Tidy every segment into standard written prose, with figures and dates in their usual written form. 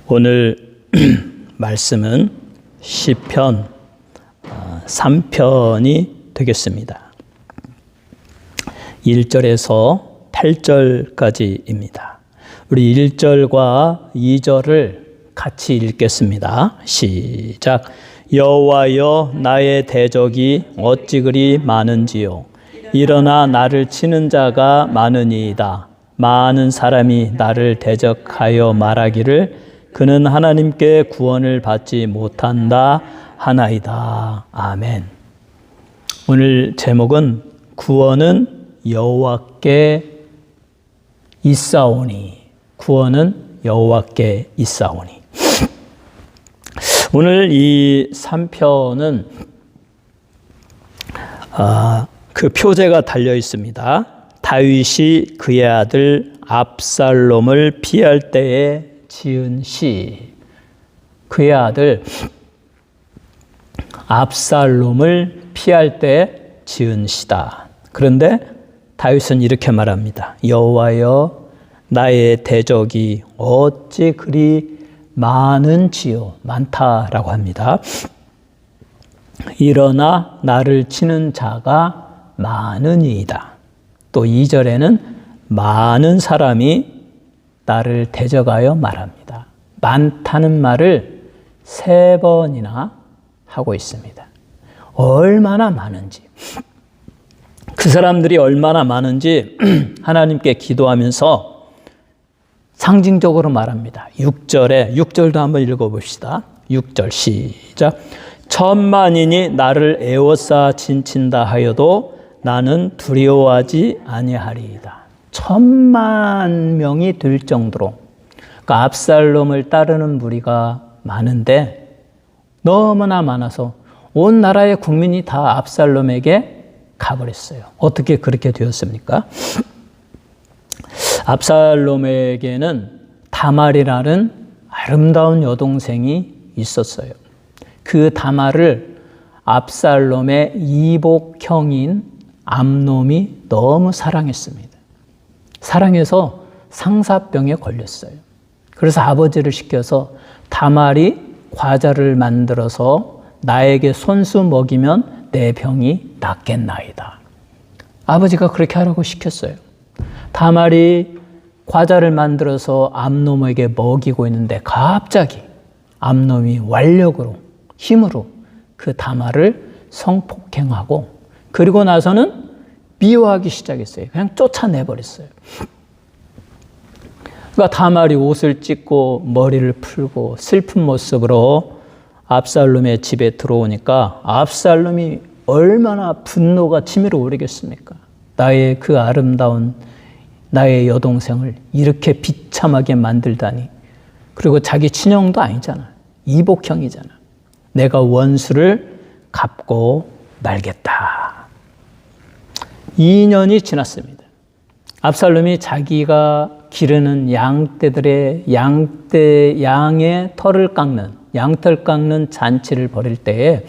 오늘 말씀은 시편 3편이 되겠습니다. 1절에서 8절까지입니다. 우리 1절과 2절을 같이 읽겠습니다. 시작. 여호와여, 나의 대적이 어찌 그리 많은지요. 일어나 나를 치는 자가 많으니이다. 많은 사람이 나를 대적하여 말하기를 그는 하나님께 구원을 받지 못한다 하나이다. 아멘. 오늘 제목은 구원은 여호와께 있사오니. 구원은 여호와께 있사오니. 오늘 이 3편은 그 표제가 달려 있습니다. 다윗이 그의 아들 압살롬을 피할 때에 지은 시. 그의 아들 압살롬을 피할 때 지은 시다. 그런데 다윗은 이렇게 말합니다. 여호와여, 나의 대적이 어찌 그리 많은지요. 많다라고 합니다. 일어나 나를 치는 자가 많으니이다. 또 2절에는 많은 사람이 나를 대적하여 말합니다. 많다는 말을 3번이나 하고 있습니다. 얼마나 많은지, 그 사람들이 얼마나 많은지 하나님께 기도하면서 상징적으로 말합니다. 6절도 한번 읽어봅시다. 6절 시작. 천만인이 나를 에워싸 진친다 하여도 나는 두려워하지 아니하리이다. 10,000명이 될 정도로, 그러니까 압살롬을 따르는 무리가 많은데 너무나 많아서 온 나라의 국민이 다 압살롬에게 가버렸어요. 어떻게 그렇게 되었습니까? 압살롬에게는 다말이라는 아름다운 여동생이 있었어요. 그 다말을 압살롬의 이복형인 암놈이 너무 사랑했습니다. 사랑해서 상사병에 걸렸어요. 그래서 아버지를 시켜서 다말이 과자를 만들어서 나에게 손수 먹이면 내 병이 낫겠나이다. 아버지가 그렇게 하라고 시켰어요. 다말이 과자를 만들어서 암놈에게 먹이고 있는데 갑자기 암놈이 완력으로, 힘으로 그 다말을 성폭행하고, 그리고 나서는 미워하기 시작했어요. 그냥 쫓아내버렸어요. 그러니까 다말이 옷을 찢고 머리를 풀고 슬픈 모습으로 압살롬의 집에 들어오니까 압살롬이 얼마나 분노가 치밀어 오르겠습니까? 나의 그 아름다운 나의 여동생을 이렇게 비참하게 만들다니. 그리고 자기 친형도 아니잖아. 이복형이잖아. 내가 원수를 갚고 말겠다. 2년이 지났습니다. 압살롬이 자기가 기르는 양떼의 털을 깎는, 양털 깎는 잔치를 벌일 때에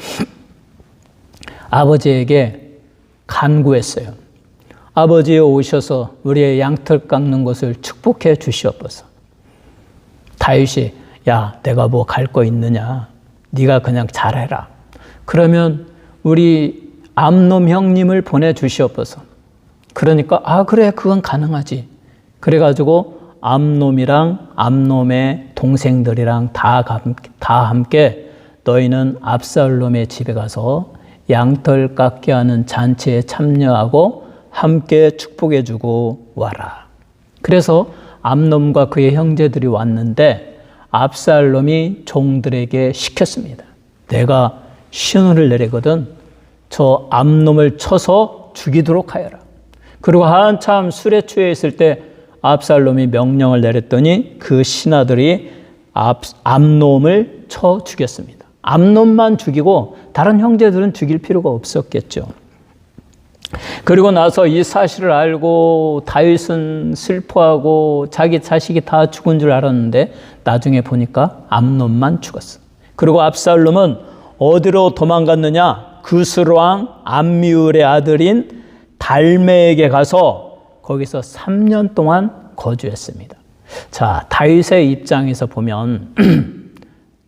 아버지에게 간구했어요. 아버지 오셔서 우리의 양털 깎는 것을 축복해 주시옵소서. 다윗이, 야, 내가 뭐 갈 거 있느냐? 네가 그냥 잘해라. 그러면 우리 암놈 형님을 보내주시옵소서. 그러니까 그래, 그건 가능하지. 그래가지고 암놈이랑 암놈의 동생들이랑 다 함께 너희는 압살롬의 집에 가서 양털 깎게 하는 잔치에 참여하고 함께 축복해주고 와라. 그래서 암놈과 그의 형제들이 왔는데 압살롬이 종들에게 시켰습니다. 내가 신호를 내리거든 저 암놈을 쳐서 죽이도록 하여라. 그리고 한참 술에 취해 있을 때 압살롬이 명령을 내렸더니 그 신하들이 암놈을 쳐 죽였습니다. 암놈만 죽이고 다른 형제들은 죽일 필요가 없었겠죠. 그리고 나서 이 사실을 알고 다윗은 슬퍼하고 자기 자식이 다 죽은 줄 알았는데 나중에 보니까 암놈만 죽었어. 그리고 압살롬은 어디로 도망갔느냐? 그스왕 암미울의 아들인 달메에게 가서 거기서 3년 동안 거주했습니다. 자, 다윗의 입장에서 보면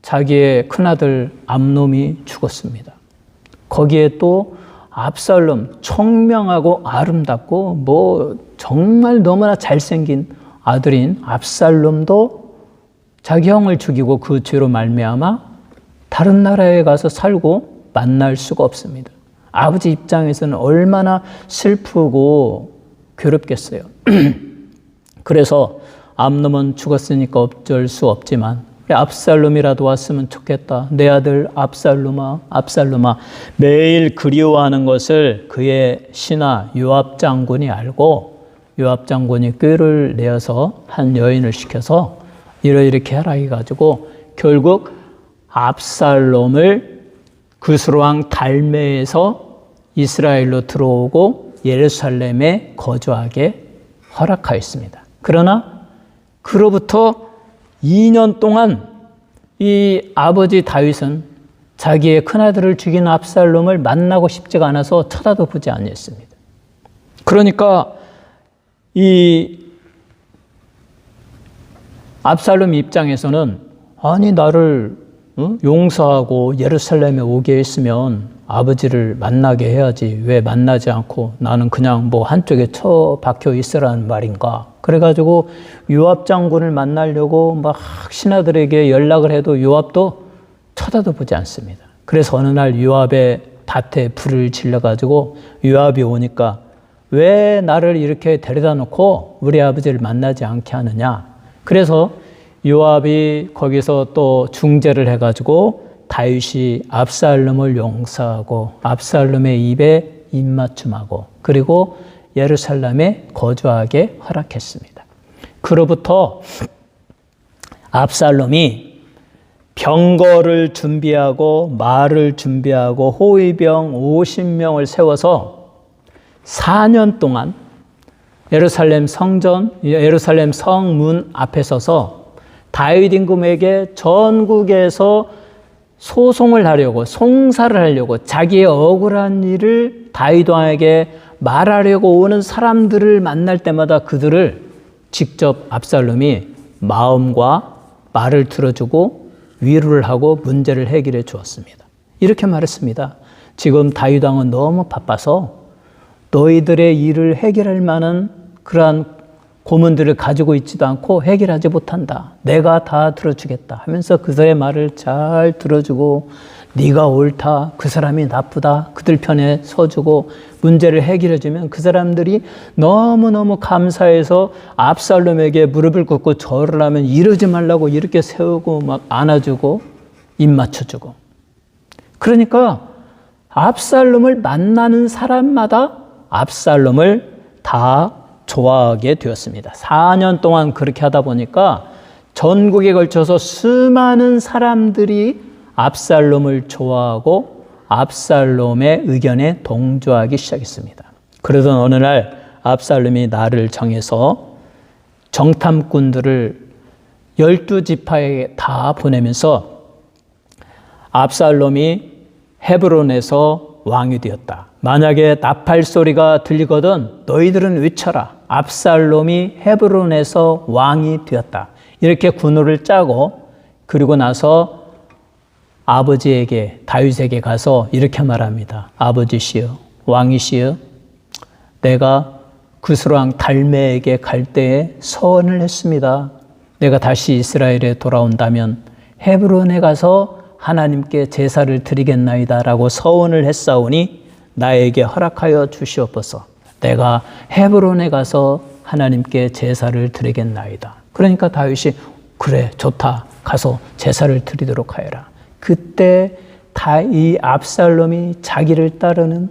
자기의 큰아들 암놈이 죽었습니다. 거기에 또 압살롬, 청명하고 아름답고 뭐 정말 너무나 잘생긴 아들인 압살롬도 자기 형을 죽이고 그 죄로 말미암아 다른 나라에 가서 살고 만날 수가 없습니다. 아버지 입장에서는 얼마나 슬프고 괴롭겠어요. 그래서 암놈은 죽었으니까 어쩔 수 없지만 압살롬이라도 왔으면 좋겠다. 내 아들 압살롬아, 압살롬아. 매일 그리워하는 것을 그의 신하 요압 장군이 알고 요압 장군이 꾀를 내어서 한 여인을 시켜서 이렇게 하라 해가지고 결국 압살롬을 구스로왕 달메에서 이스라엘로 들어오고 예루살렘에 거주하게 허락하였습니다. 그러나 그로부터 2년 동안 이 아버지 다윗은 자기의 큰아들을 죽인 압살롬을 만나고 싶지가 않아서 쳐다도 보지 않았습니다. 그러니까 이 압살롬 입장에서는 아니 나를 용서하고 예루살렘에 오게 했으면 아버지를 만나게 해야지 왜 만나지 않고 나는 그냥 뭐 한쪽에 처박혀 있으라는 말인가. 그래가지고 요압 장군을 만나려고 막 신하들에게 연락을 해도 요압도 쳐다도 보지 않습니다. 그래서 어느 날 요압의 밭에 불을 질러가지고 요압이 오니까 왜 나를 이렇게 데려다 놓고 우리 아버지를 만나지 않게 하느냐. 그래서 요압이 거기서 또 중재를 해가지고 다윗이 압살롬을 용서하고 압살롬의 입에 입맞춤하고 그리고 예루살렘에 거주하게 허락했습니다. 그로부터 압살롬이 병거를 준비하고 말을 준비하고 호위병 50명을 세워서 4년 동안 예루살렘 성전, 예루살렘 성문 앞에 서서 다윗 임금에게 전국에서 소송을 하려고 송사를 하려고 자기의 억울한 일을 다윗 왕에게 말하려고 오는 사람들을 만날 때마다 그들을 직접 압살롬이 마음과 말을 들어주고 위로를 하고 문제를 해결해 주었습니다. 이렇게 말했습니다. 지금 다윗 왕은 너무 바빠서 너희들의 일을 해결할 만한 그러한 고문들을 가지고 있지도 않고 해결하지 못한다. 내가 다 들어주겠다 하면서 그들의 말을 잘 들어주고 네가 옳다, 그 사람이 나쁘다, 그들 편에 서주고 문제를 해결해주면 그 사람들이 너무너무 감사해서 압살롬에게 무릎을 꿇고 절을 하면 이러지 말라고 이렇게 세우고 막 안아주고 입 맞춰주고. 그러니까 압살롬을 만나는 사람마다 압살롬을 다 좋아하게 되었습니다. 4년 동안 그렇게 하다 보니까 전국에 걸쳐서 수많은 사람들이 압살롬을 좋아하고 압살롬의 의견에 동조하기 시작했습니다. 그러던 어느 날 압살롬이 날을 정해서 정탐꾼들을 12지파에 다 보내면서 압살롬이 헤브론에서 왕이 되었다. 만약에 나팔 소리가 들리거든 너희들은 외쳐라. 압살롬이 헤브론에서 왕이 되었다. 이렇게 군호를 짜고 그리고 나서 아버지에게 다윗에게 가서 이렇게 말합니다. 아버지시여 왕이시여 내가 구스로왕 달메에게 갈 때에 서원을 했습니다. 내가 다시 이스라엘에 돌아온다면 헤브론에 가서 하나님께 제사를 드리겠나이다 라고 서원을 했사오니 나에게 허락하여 주시옵소서. 내가 헤브론에 가서 하나님께 제사를 드리겠나이다. 그러니까 다윗이 그래 좋다 가서 제사를 드리도록 하여라. 그때 이 압살롬이 자기를 따르는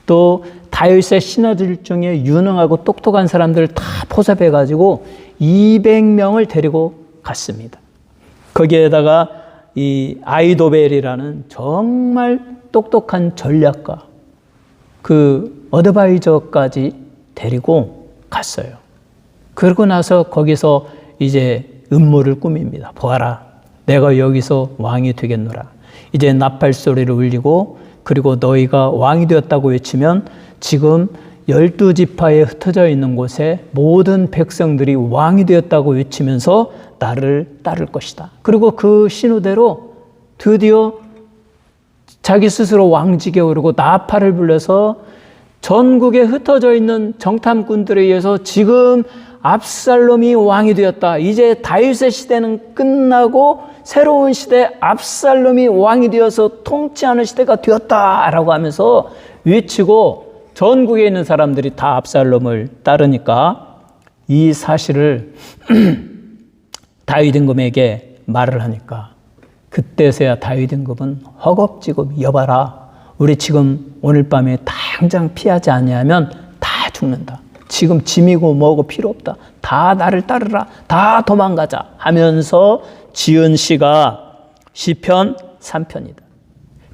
또 다윗의 신하들 중에 유능하고 똑똑한 사람들을 다 포섭해가지고 200명을 데리고 갔습니다. 거기에다가 이 아이도벨이라는 정말 똑똑한 전략가 그 어드바이저까지 데리고 갔어요. 그러고 나서 거기서 이제 음모를 꾸밉니다. 보아라, 내가 여기서 왕이 되겠노라. 이제 나팔 소리를 울리고 그리고 너희가 왕이 되었다고 외치면 지금 12지파에 흩어져 있는 곳에 모든 백성들이 왕이 되었다고 외치면서 나를 따를 것이다. 그리고 그 신호대로 드디어 자기 스스로 왕직에 오르고 나팔을 불려서 전국에 흩어져 있는 정탐꾼들에 의해서 지금 압살롬이 왕이 되었다. 이제 다윗의 시대는 끝나고 새로운 시대 압살롬이 왕이 되어서 통치하는 시대가 되었다라고 하면서 외치고 전국에 있는 사람들이 다 압살롬을 따르니까 이 사실을 다윗 임금에게 말을 하니까 그때서야 다윗 임금은 허겁지겁 여봐라. 우리 지금 오늘 밤에 당장 피하지 아니하면 다 죽는다. 지금 짐이고 뭐고 필요 없다. 다 나를 따르라. 다 도망가자 하면서 지은 시가 시편 3편이다.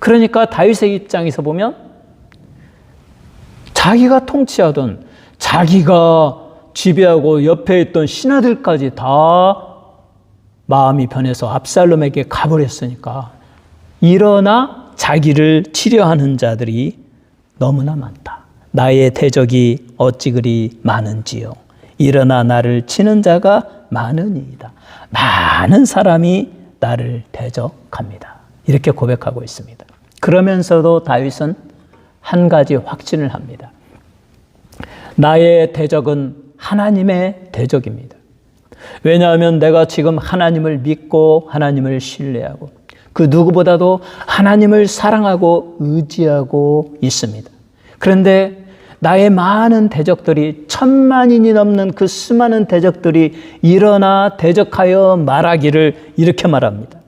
그러니까 다윗의 입장에서 보면 자기가 통치하던 자기가 지배하고 옆에 있던 신하들까지 다 마음이 변해서 압살롬에게 가버렸으니까 일어나 자기를 치려하는 자들이 너무나 많다. 나의 대적이 어찌 그리 많은지요. 일어나 나를 치는 자가 많으니이다. 많은 사람이 나를 대적합니다. 이렇게 고백하고 있습니다. 그러면서도 다윗은 한 가지 확신을 합니다. 나의 대적은 하나님의 대적입니다. 왜냐하면 내가 지금 하나님을 믿고 하나님을 신뢰하고 그 누구보다도 하나님을 사랑하고 의지하고 있습니다. 그런데 나의 많은 대적들이 1000만인이 넘는 그 수많은 대적들이 일어나 대적하여 말하기를 이렇게 말합니다.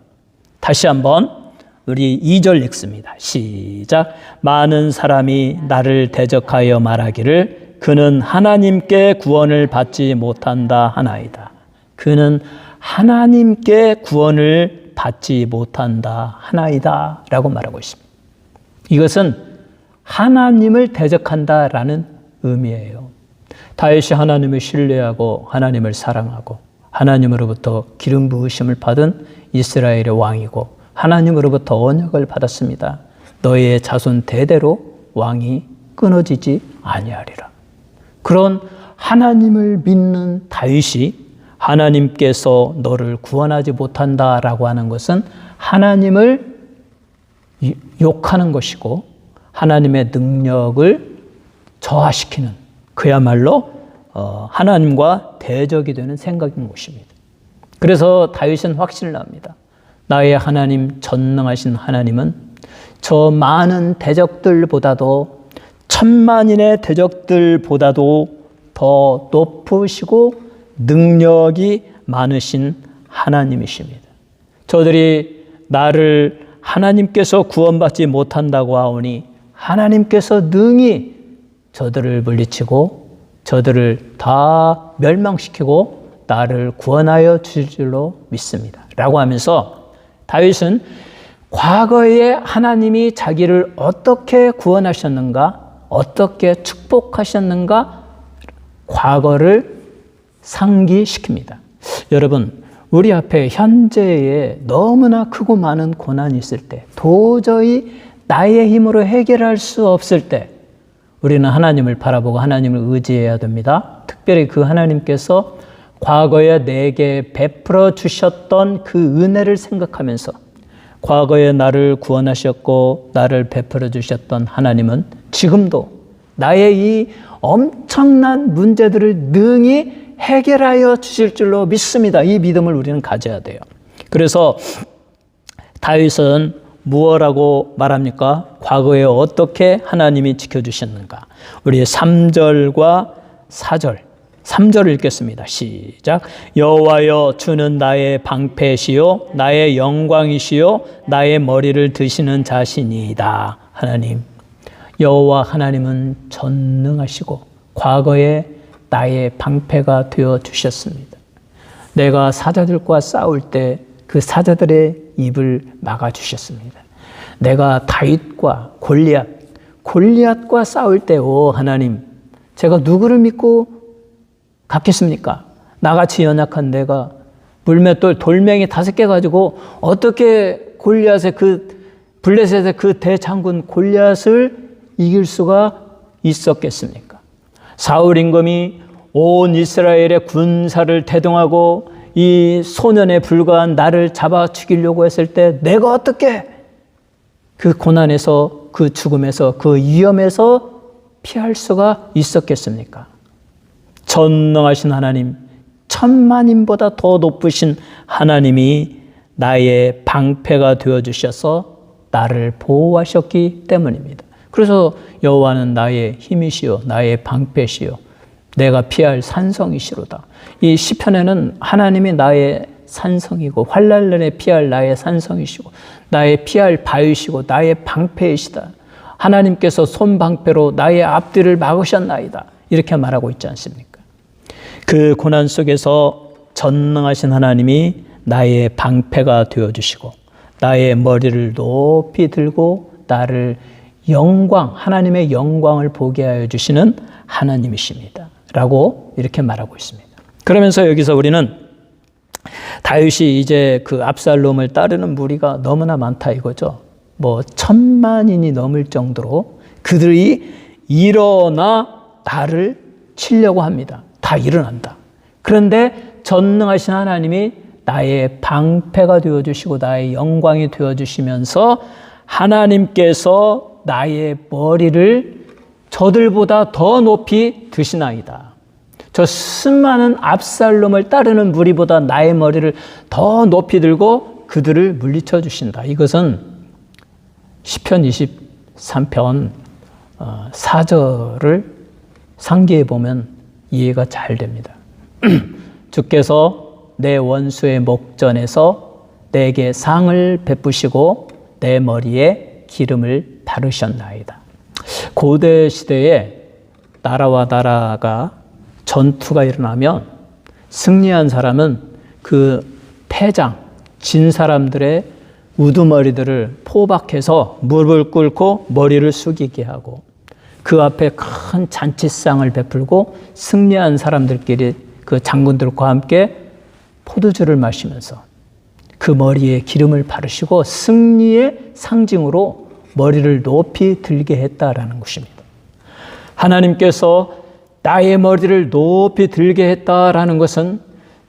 다시 한번 우리 2절 읽습니다. 시작. 많은 사람이 나를 대적하여 말하기를 그는 하나님께 구원을 받지 못한다 하나이다. 그는 하나님께 구원을 받지 못한다 하나이다 라고 말하고 있습니다. 이것은 하나님을 대적한다라는 의미예요. 다윗이 하나님을 신뢰하고 하나님을 사랑하고 하나님으로부터 기름 부으심을 받은 이스라엘의 왕이고 하나님으로부터 언약을 받았습니다. 너희의 자손 대대로 왕이 끊어지지 아니하리라. 그런 하나님을 믿는 다윗이 하나님께서 너를 구원하지 못한다라고 하는 것은 하나님을 욕하는 것이고 하나님의 능력을 저하시키는 그야말로 하나님과 대적이 되는 생각인 것입니다. 그래서 다윗은 확신을 합니다. 나의 하나님, 전능하신 하나님은 저 많은 대적들보다도 1000만인의 대적들보다도 더 높으시고 능력이 많으신 하나님이십니다. 저들이 나를 하나님께서 구원받지 못한다고 하오니 하나님께서 능히 저들을 물리치고 저들을 다 멸망시키고 나를 구원하여 주실 줄로 믿습니다. 라고 하면서 다윗은 과거에 하나님이 자기를 어떻게 구원하셨는가, 어떻게 축복하셨는가, 과거를 상기시킵니다. 여러분, 우리 앞에 현재에 너무나 크고 많은 고난이 있을 때, 도저히 나의 힘으로 해결할 수 없을 때 우리는 하나님을 바라보고 하나님을 의지해야 됩니다. 특별히 그 하나님께서 과거에 내게 베풀어 주셨던 그 은혜를 생각하면서 과거에 나를 구원하셨고 나를 베풀어 주셨던 하나님은 지금도 나의 이 엄청난 문제들을 능히 해결하여 주실 줄로 믿습니다. 이 믿음을 우리는 가져야 돼요. 그래서 다윗은 무엇라고 말합니까? 과거에 어떻게 하나님이 지켜주셨는가? 우리 3절과 4절, 3절을 읽겠습니다. 시작. 여호와여, 주는 나의 방패시요 나의 영광이시요 나의 머리를 드시는 자신이다. 하나님, 여호와 하나님은 전능하시고 과거에 나의 방패가 되어 주셨습니다. 내가 사자들과 싸울 때 그 사자들의 입을 막아 주셨습니다. 내가 다윗과 골리앗과 싸울 때 오 하나님, 제가 누구를 믿고 갔겠습니까? 나같이 연약한 내가 물맷돌 돌멩이 5개 가지고 어떻게 골리앗의 블레셋의 그 대장군 골리앗을 이길 수가 있었겠습니까? 사울 임금이 온 이스라엘의 군사를 대동하고 이 소년에 불과한 나를 잡아 죽이려고 했을 때 내가 어떻게 그 고난에서, 그 죽음에서, 그 위험에서 피할 수가 있었겠습니까? 전능하신 하나님, 천만인보다 더 높으신 하나님이 나의 방패가 되어주셔서 나를 보호하셨기 때문입니다. 그래서 여호와는 나의 힘이시요 나의 방패시요 내가 피할 산성이시로다. 이 시편에는 하나님이 나의 산성이고 환난날에 피할 나의 산성이시고 나의 피할 바위시고 나의 방패이시다. 하나님께서 손방패로 나의 앞뒤를 막으셨나이다. 이렇게 말하고 있지 않습니까? 그 고난 속에서 전능하신 하나님이 나의 방패가 되어주시고 나의 머리를 높이 들고 나를 영광, 하나님의 영광을 보게 하여 주시는 하나님이십니다. 라고 이렇게 말하고 있습니다. 그러면서 여기서 우리는 다윗이 이제 그 압살롬을 따르는 무리가 너무나 많다 이거죠. 뭐 1000만인이 넘을 정도로 그들이 일어나 나를 치려고 합니다. 다 일어난다. 그런데 전능하신 하나님이 나의 방패가 되어주시고 나의 영광이 되어주시면서 하나님께서 나의 머리를 저들보다 더 높이 드시나이다. 저 수많은 압살롬을 따르는 무리보다 나의 머리를 더 높이 들고 그들을 물리쳐 주신다. 이것은 시편 23편 4절을 상기해 보면 이해가 잘 됩니다. 주께서 내 원수의 목전에서 내게 상을 베푸시고 내 머리에 기름을 바르셨나이다. 고대 시대에 나라와 나라가 전투가 일어나면 승리한 사람은 그 패장, 진 사람들의 우두머리들을 포박해서 무릎을 꿇고 머리를 숙이게 하고 그 앞에 큰 잔치상을 베풀고 승리한 사람들끼리 그 장군들과 함께 포도주를 마시면서 그 머리에 기름을 바르시고 승리의 상징으로 머리를 높이 들게 했다라는 것입니다. 하나님께서 나의 머리를 높이 들게 했다라는 것은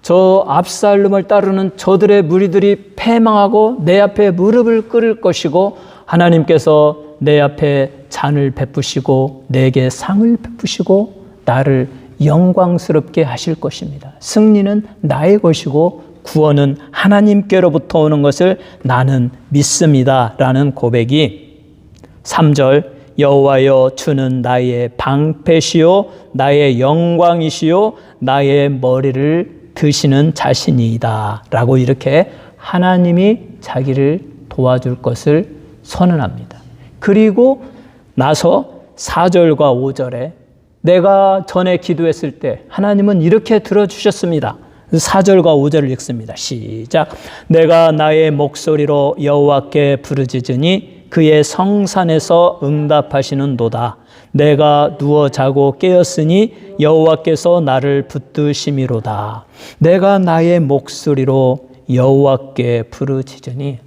저 압살롬을 따르는 저들의 무리들이 패망하고 내 앞에 무릎을 꿇을 것이고 하나님께서 내 앞에 잔을 베푸시고 내게 상을 베푸시고 나를 영광스럽게 하실 것입니다. 승리는 나의 것이고 구원은 하나님께로부터 오는 것을 나는 믿습니다. 라는 고백이 3절 여호와여 주는 나의 방패시요 나의 영광이시요 나의 머리를 드시는 자신이다 라고 이렇게 하나님이 자기를 도와줄 것을 선언합니다. 그리고 나서 4절과 5절에 내가 전에 기도했을 때 하나님은 이렇게 들어주셨습니다. 4절과 5절을 읽습니다. 시작. 내가 나의 목소리로 여호와께 부르짖으니 그의 성산에서 응답하시는도다. 내가 누워 자고 깨었으니 여호와께서 나를 붙드심이로다. 내가 나의 목소리로 여호와께 부르짖으니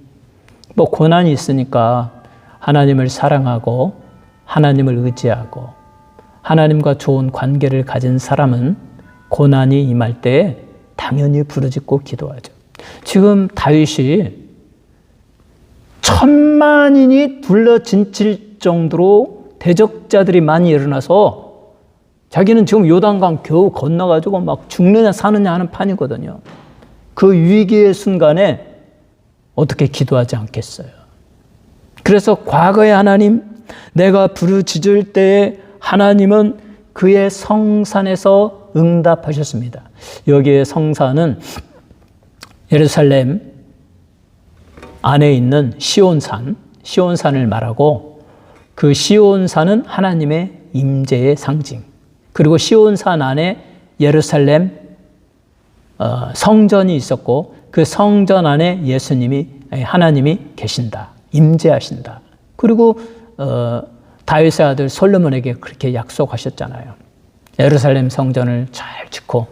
뭐 고난이 있으니까 하나님을 사랑하고 하나님을 의지하고 하나님과 좋은 관계를 가진 사람은 고난이 임할 때에 당연히 부르짖고 기도하죠. 지금 다윗이 1000만인이 둘러진칠 정도로 대적자들이 많이 일어나서 자기는 지금 요단강 겨우 건너가지고 막 죽느냐 사느냐 하는 판이거든요. 그 위기의 순간에 어떻게 기도하지 않겠어요? 그래서 과거의 하나님, 내가 부르짖을 때에 하나님은 그의 성산에서 응답하셨습니다. 여기에 성산은 예루살렘 안에 있는 시온산을 말하고 그 시온산은 하나님의 임재의 상징. 그리고 시온산 안에 예루살렘 성전이 있었고 그 성전 안에 하나님이 계신다. 임재하신다. 그리고 다윗의 아들 솔로몬에게 그렇게 약속하셨잖아요. 예루살렘 성전을 잘 짓고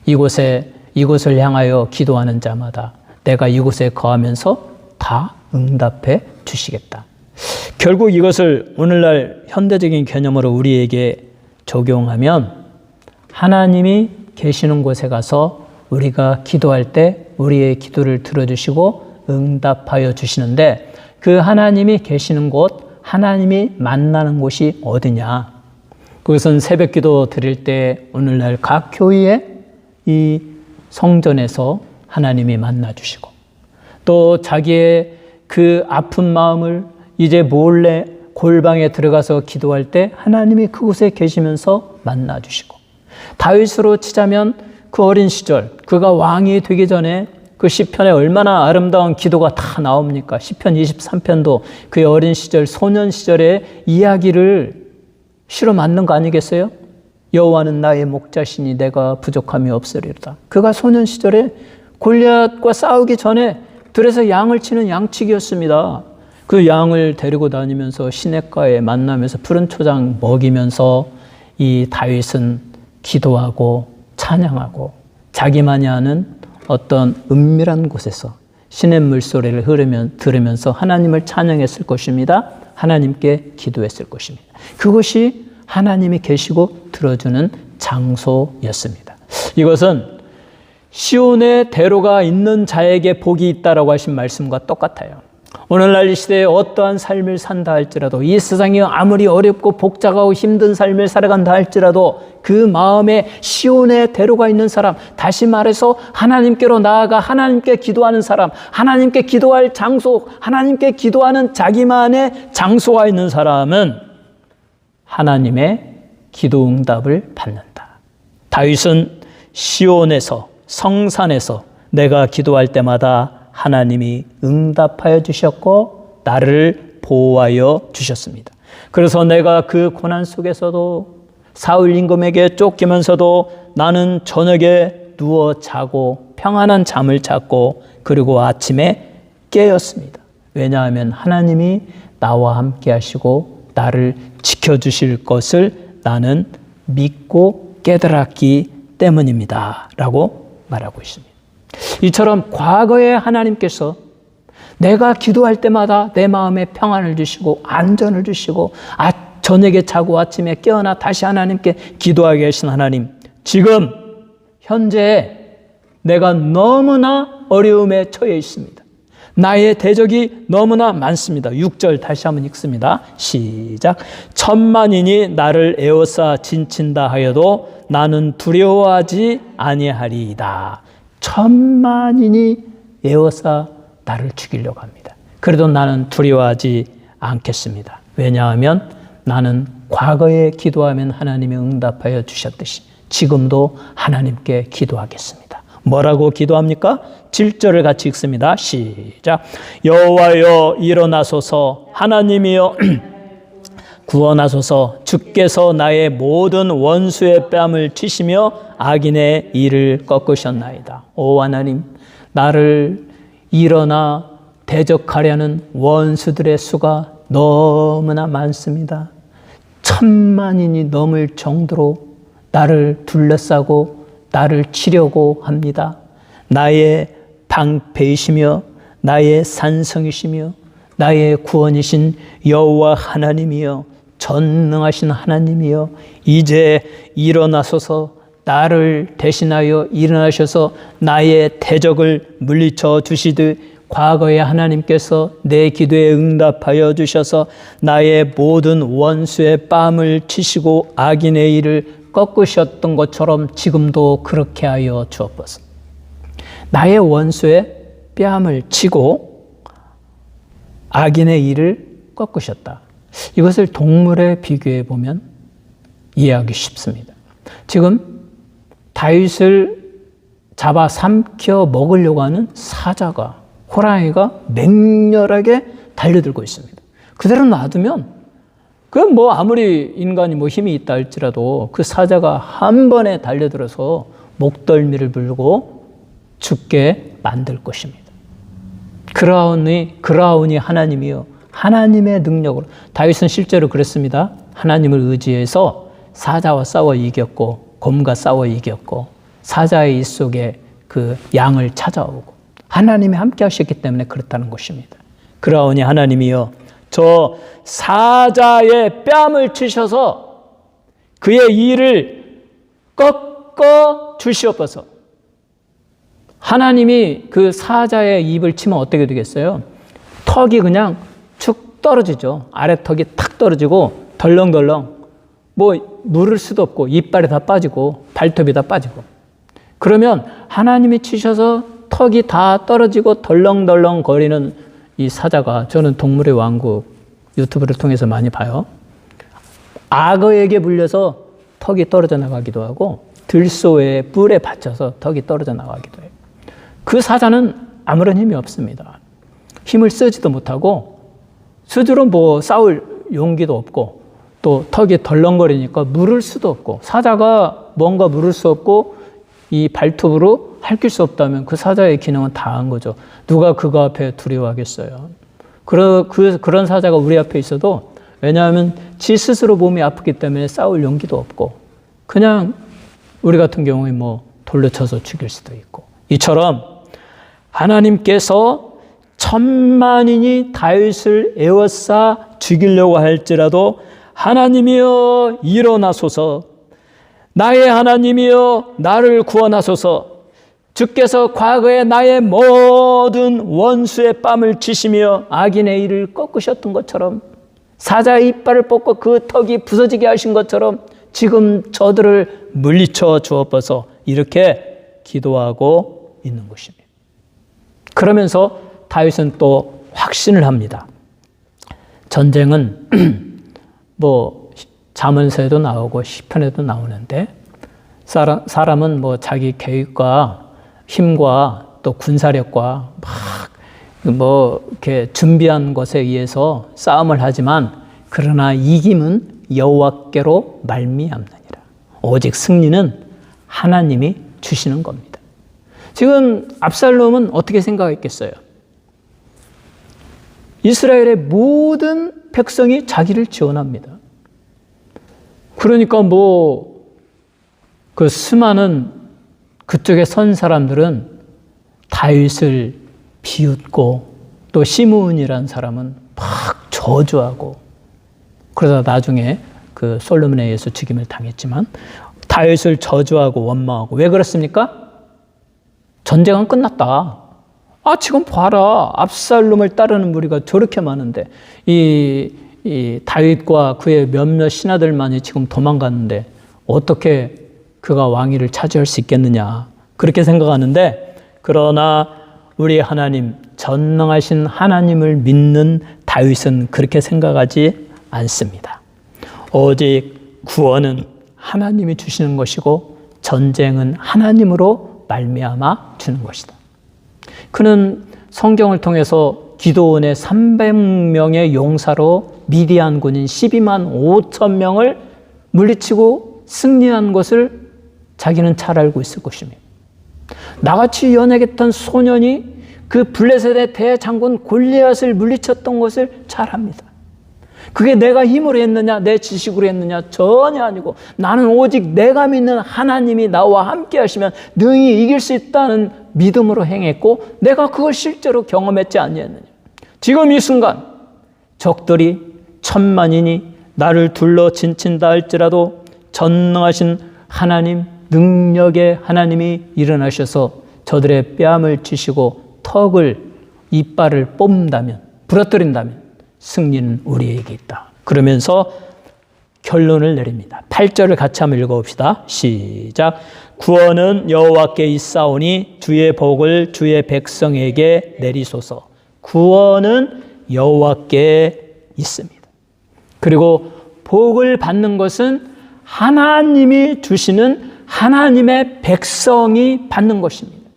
이곳을 향하여 기도하는 자마다 내가 이곳에 거하면서 다 응답해 주시겠다. 결국 이것을 오늘날 현대적인 개념으로 우리에게 적용하면 하나님이 계시는 곳에 가서 우리가 기도할 때 우리의 기도를 들어주시고 응답하여 주시는데, 그 하나님이 계시는 곳, 하나님이 만나는 곳이 어디냐? 그것은 새벽 기도 드릴 때 오늘날 각 교회에 이 성전에서 하나님이 만나 주시고, 또 자기의 그 아픈 마음을 이제 몰래 골방에 들어가서 기도할 때 하나님이 그곳에 계시면서 만나 주시고, 다윗으로 치자면 그 어린 시절, 그가 왕이 되기 전에 그 시편에 얼마나 아름다운 기도가 다 나옵니까? 시편 23편도 그의 어린 시절, 소년 시절의 이야기를 실어 맞는 거 아니겠어요? 여호와는 나의 목자시니 내가 부족함이 없으리로다. 그가 소년 시절에 골리앗과 싸우기 전에 들에서 양을 치는 양치기였습니다. 그 양을 데리고 다니면서 시냇가에 만나면서 푸른 초장 먹이면서 이 다윗은 기도하고 찬양하고 자기만이 아는 어떤 은밀한 곳에서 시냇 물소리를 들으면서 하나님을 찬양했을 것입니다. 하나님께 기도했을 것입니다. 그것이 하나님이 계시고 들어주는 장소였습니다. 이것은 시온의 대로가 있는 자에게 복이 있다라고 하신 말씀과 똑같아요. 오늘날 이 시대에 어떠한 삶을 산다 할지라도, 이 세상이 아무리 어렵고 복잡하고 힘든 삶을 살아간다 할지라도 그 마음에 시온의 대로가 있는 사람, 다시 말해서 하나님께로 나아가 하나님께 기도하는 사람, 하나님께 기도할 장소, 하나님께 기도하는 자기만의 장소가 있는 사람은 하나님의 기도 응답을 받는다. 다윗은 시온에서, 성산에서 내가 기도할 때마다 하나님이 응답하여 주셨고 나를 보호하여 주셨습니다. 그래서 내가 그 고난 속에서도 사울 임금에게 쫓기면서도 나는 저녁에 누워 자고 평안한 잠을 잤고, 그리고 아침에 깨었습니다. 왜냐하면 하나님이 나와 함께 하시고 나를 지켜주실 것을 나는 믿고 깨달았기 때문입니다 라고 말하고 있습니다. 이처럼 과거에 하나님께서 내가 기도할 때마다 내 마음에 평안을 주시고 안전을 주시고 저녁에 자고 아침에 깨어나 다시 하나님께 기도하게 하신 하나님, 지금 현재 내가 너무나 어려움에 처해 있습니다. 나의 대적이 너무나 많습니다. 6절 다시 한번 읽습니다. 시작. 천만인이 나를 에워싸 진친다 하여도 나는 두려워하지 아니하리이다. 천만인이 에워싸 나를 죽이려고 합니다. 그래도 나는 두려워하지 않겠습니다. 왜냐하면 나는 과거에 기도하면 하나님이 응답하여 주셨듯이 지금도 하나님께 기도하겠습니다. 뭐라고 기도합니까? 7절을 같이 읽습니다. 시작. 여호와여 일어나소서, 하나님이여 구원하소서. 주께서 나의 모든 원수의 뺨을 치시며 악인의 일을 꺾으셨나이다. 오 하나님, 나를 일어나 대적하려는 원수들의 수가 너무나 많습니다. 천만인이 넘을 정도로 나를 둘러싸고 나를 치려고 합니다. 나의 방패이시며 나의 산성이시며 나의 구원이신 여호와 하나님이여, 전능하신 하나님이여, 이제 일어나소서. 나를 대신하여 일어나셔서 나의 대적을 물리쳐 주시듯 과거에 하나님께서 내 기도에 응답하여 주셔서 나의 모든 원수의 뺨을 치시고 악인의 일을 꺾으셨던 것처럼 지금도 그렇게 하여 주옵소서. 나의 원수의 뺨을 치고 악인의 일을 꺾으셨다. 이것을 동물에 비교해 보면 이해하기 쉽습니다. 지금 다윗을 잡아 삼켜 먹으려고 하는 사자가, 호랑이가 맹렬하게 달려들고 있습니다. 그대로 놔두면 그건 뭐 아무리 인간이 뭐 힘이 있다 할지라도 그 사자가 한 번에 달려들어서 목덜미를 물고 죽게 만들 것입니다. 그라운이 하나님이요, 하나님의 능력으로. 다윗은 실제로 그랬습니다. 하나님을 의지해서 사자와 싸워 이겼고 곰과 싸워 이겼고 사자의 입 속에 그 양을 찾아오고 하나님이 함께 하셨기 때문에 그렇다는 것입니다. 그러하니 하나님이여, 저 사자의 뺨을 치셔서 그의 이를 꺾어 주시옵소서. 하나님이 그 사자의 입을 치면 어떻게 되겠어요? 턱이 그냥 축 떨어지죠. 아래 턱이 탁 떨어지고 덜렁덜렁 뭐 물을 수도 없고 이빨이 다 빠지고 발톱이 다 빠지고. 그러면 하나님이 치셔서 턱이 다 떨어지고 덜렁덜렁 거리는 이 사자가, 저는 동물의 왕국 유튜브를 통해서 많이 봐요. 악어에게 물려서 턱이 떨어져 나가기도 하고 들소의 뿔에 받쳐서 턱이 떨어져 나가기도 해요. 그 사자는 아무런 힘이 없습니다. 힘을 쓰지도 못하고 스스로 뭐 싸울 용기도 없고 또 턱이 덜렁거리니까 물을 수도 없고, 사자가 뭔가 물을 수 없고 이 발톱으로 핥을 수 없다면 그 사자의 기능은 다한 거죠. 누가 그거 앞에 두려워하겠어요. 그런 사자가 우리 앞에 있어도, 왜냐하면 지 스스로 몸이 아프기 때문에 싸울 용기도 없고 그냥 우리 같은 경우에 뭐 돌로 쳐서 죽일 수도 있고. 이처럼 하나님께서 천만인이 다윗을 에워싸 죽이려고 할지라도 하나님이여 일어나소서, 나의 하나님이여 나를 구원하소서, 주께서 과거에 나의 모든 원수의 뺨을 치시며 악인의 이를 꺾으셨던 것처럼, 사자의 이빨을 뽑고 그 턱이 부서지게 하신 것처럼 지금 저들을 물리쳐 주옵소서, 이렇게 기도하고 있는 것입니다. 그러면서 다윗은 또 확신을 합니다. 전쟁은 뭐 잠언서에도 나오고 시편에도 나오는데, 사람은 뭐 자기 계획과 힘과 또 군사력과 뭐 이렇게 준비한 것에 의해서 싸움을 하지만 그러나 이김은 여호와께로 말미암느니라. 오직 승리는 하나님이 주시는 겁니다. 지금 압살롬은 어떻게 생각했겠어요? 이스라엘의 모든 백성이 자기를 지원합니다. 그러니까 뭐 그 수많은 그쪽에 선 사람들은 다윗을 비웃고 또 시므온이라는 사람은 막 저주하고, 그러다 나중에 그 솔로몬에 의해서 죽임을 당했지만 다윗을 저주하고 원망하고. 왜 그렇습니까? 전쟁은 끝났다. 지금 봐라, 압살롬을 따르는 무리가 저렇게 많은데 이 다윗과 그의 몇몇 신하들만이 지금 도망갔는데 어떻게 그가 왕위를 차지할 수 있겠느냐, 그렇게 생각하는데, 그러나 우리 하나님, 전능하신 하나님을 믿는 다윗은 그렇게 생각하지 않습니다. 오직 구원은 하나님이 주시는 것이고 전쟁은 하나님으로 말미암아 주는 것이다. 그는 성경을 통해서 기드온의 300명의 용사로 미디안 군인 12만 5천 명을 물리치고 승리한 것을 자기는 잘 알고 있을 것입니다. 나같이 연약했던 소년이 그 블레셋의 대장군 골리앗을 물리쳤던 것을 잘 압니다. 그게 내가 힘으로 했느냐, 내 지식으로 했느냐? 전혀 아니고 나는 오직 내가 믿는 하나님이 나와 함께 하시면 능히 이길 수 있다는 믿음으로 행했고, 내가 그걸 실제로 경험했지 아니했느냐. 지금 이 순간 적들이 천만인이 나를 둘러 진친다 할지라도 전능하신 하나님, 능력의 하나님이 일어나셔서 저들의 뺨을 치시고 턱을, 이빨을 뽑는다면, 부러뜨린다면 승리는 우리에게 있다. 그러면서 결론을 내립니다. 8절을 같이 한번 읽어봅시다. 시작. 구원은 여호와께 있사오니 주의 복을 주의 백성에게 내리소서. 구원은 여호와께 있습니다. 그리고 복을 받는 것은 하나님이 주시는, 하나님의 백성이 받는 것입니다.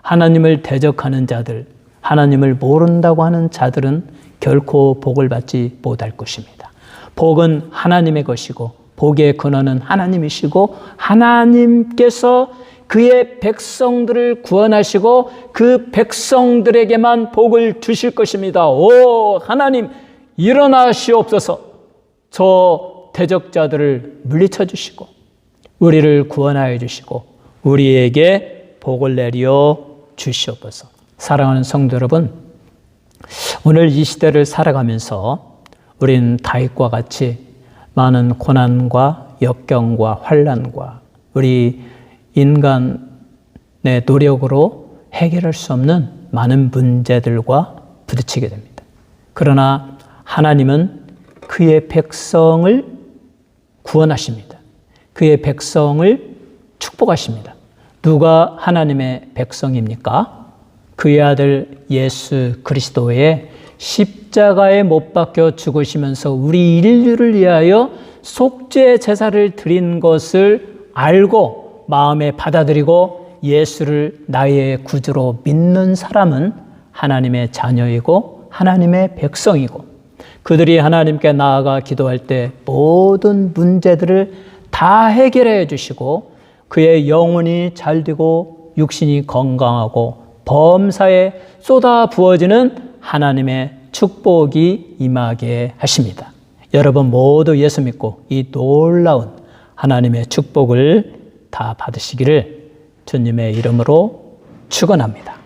하나님을 대적하는 자들, 하나님을 모른다고 하는 자들은 결코 복을 받지 못할 것입니다. 복은 하나님의 것이고 복의 근원은 하나님이시고, 하나님께서 그의 백성들을 구원하시고 그 백성들에게만 복을 주실 것입니다. 오 하나님, 일어나시옵소서. 저 대적자들을 물리쳐 주시고 우리를 구원하여 주시고 우리에게 복을 내려 주시옵소서. 사랑하는 성도 여러분, 오늘 이 시대를 살아가면서 우리는 다윗과 같이 많은 고난과 역경과 환난과 우리 인간의 노력으로 해결할 수 없는 많은 문제들과 부딪히게 됩니다. 그러나 하나님은 그의 백성을 구원하십니다. 그의 백성을 축복하십니다. 누가 하나님의 백성입니까? 그의 아들 예수 그리스도의 십자가에 못 박혀 죽으시면서 우리 인류를 위하여 속죄 제사를 드린 것을 알고 마음에 받아들이고 예수를 나의 구주로 믿는 사람은 하나님의 자녀이고 하나님의 백성이고 그들이 하나님께 나아가 기도할 때 모든 문제들을 다 해결해 주시고 그의 영혼이 잘되고 육신이 건강하고 범사에 쏟아 부어지는 하나님의 축복이 임하게 하십니다. 여러분 모두 예수 믿고 이 놀라운 하나님의 축복을 다 받으시기를 주님의 이름으로 축원합니다.